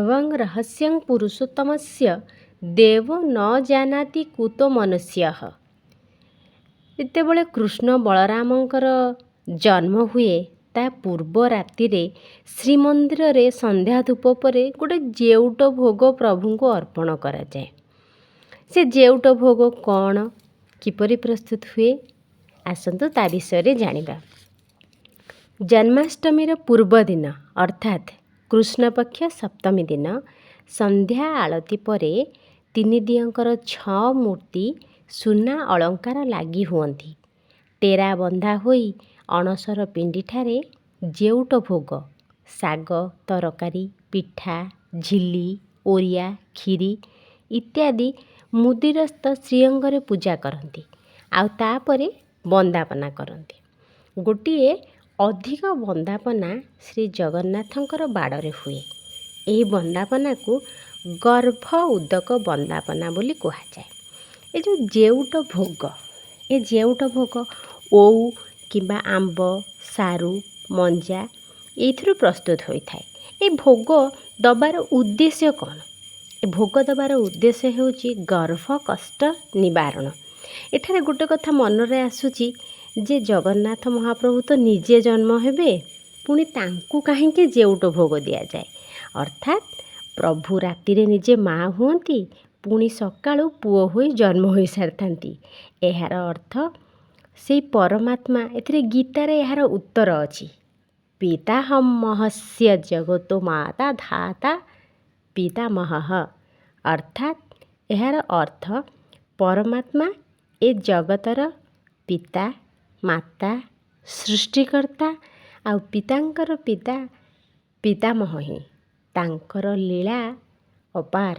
एवं रहस्यं पुरुषोत्तमस्य देव न जानाति कुतो मनुष्यः। ଯେତେବେଳେ କୃଷ୍ଣ ବଳରାମଙ୍କର ଜନ୍ମ ହୁଏ ତା ପୂର୍ବ ରାତିରେ ଶ୍ରୀମନ୍ଦିରରେ ସନ୍ଧ୍ୟା ଧୂପ ପରେ ଗୋଟେ ଜେଉଟ ଭୋଗ ପ୍ରଭୁଙ୍କୁ ଅର୍ପଣ କରାଯାଏ। ସେ ଜେଉଟ ଭୋଗ କ'ଣ, କିପରି ପ୍ରସ୍ତୁତ ହୁଏ, ଆସନ୍ତୁ ତା ବିଷୟରେ ଜାଣିବା। ଜନ୍ମାଷ୍ଟମୀର ପୂର୍ବ ଦିନ ଅର୍ଥାତ୍ କୃଷ୍ଣପକ୍ଷ ସପ୍ତମୀ ଦିନ ସନ୍ଧ୍ୟା ଆଳତି ପରେ ତିନି ଦିଅଁଙ୍କର 6 ମୂର୍ତ୍ତି ସୁନା ଅଳଙ୍କାର ଲାଗି ହୁଅନ୍ତି। ଟେରା ବନ୍ଧା ହୋଇ ଅଣସର ପିଣ୍ଡିଠାରେ ଜେଉଟ ଭୋଗ, ଶାଗ, ତରକାରୀ, ପିଠା, ଝିଲ୍ଲି, ଓରିଆ, କ୍ଷୀରି ଇତ୍ୟାଦି ମୁଦିରସ୍ଥ ଶ୍ରୀଅଙ୍ଗରେ ପୂଜା କରନ୍ତି। ଆଉ ତାପରେ ବନ୍ଦାପନା କରନ୍ତି। ଗୋଟିଏ ଅଧିକ ବନ୍ଦାପନା ଶ୍ରୀ ଜଗନ୍ନାଥଙ୍କର ବାଡ଼ରେ ହୁଏ। ଏହି ବନ୍ଦାପନାକୁ ଗର୍ଭ ଉଦକ ବନ୍ଦାପନା ବୋଲି କୁହାଯାଏ। ଏ ଯେଉଁ ଜେଉଟ ଭୋଗ, ଏ ଜେଉଟ ଭୋଗ ଓଉ କିମ୍ବା ଆମ୍ବ, ସାରୁ, ମଞ୍ଜା ଏଇଥିରୁ ପ୍ରସ୍ତୁତ ହୋଇଥାଏ। ଏ ଭୋଗ ଦେବାର ଉଦ୍ଦେଶ୍ୟ କ'ଣ? ଏ ଭୋଗ ଦେବାର ଉଦ୍ଦେଶ୍ୟ ହେଉଛି ଗର୍ଭ କଷ୍ଟ ନିବାରଣ। ଏଠାରେ ଗୋଟେ କଥା ମନରେ ଆସୁଛି ଯେ ଜଗନ୍ନାଥ ମହାପ୍ରଭୁ ତ ନିଜେ ଜନ୍ମ ହେବେ, ପୁଣି ତାଙ୍କୁ କାହିଁକି ଜେଉଟ ଭୋଗ ଦିଆଯାଏ? ଅର୍ଥାତ୍ ପ୍ରଭୁ ରାତିରେ ନିଜେ ମା ହୁଅନ୍ତି, ପୁଣି ସକାଳୁ ପୁଅ ହୋଇ ଜନ୍ମ ହୋଇସାରିଥାନ୍ତି। ଏହାର ଅର୍ଥ ସେଇ ପରମାତ୍ମା, ଏଥିରେ ଗୀତାରେ ଏହାର ଉତ୍ତର ଅଛି। ପିତାମହସ୍ୟ ଜଗତୋ ମାତା ଧାତା ପିତାମହଃ। ଅର୍ଥାତ୍ ଏହାର ଅର୍ଥ ପରମାତ୍ମା ଏ ଜଗତର ପିତା, ମାତା, ସୃଷ୍ଟିକର୍ତ୍ତା ଆଉ ପିତାଙ୍କର ପିତା ପିତାମହ ହିଁ। ତାଙ୍କର ଲୀଳା ଅପାର।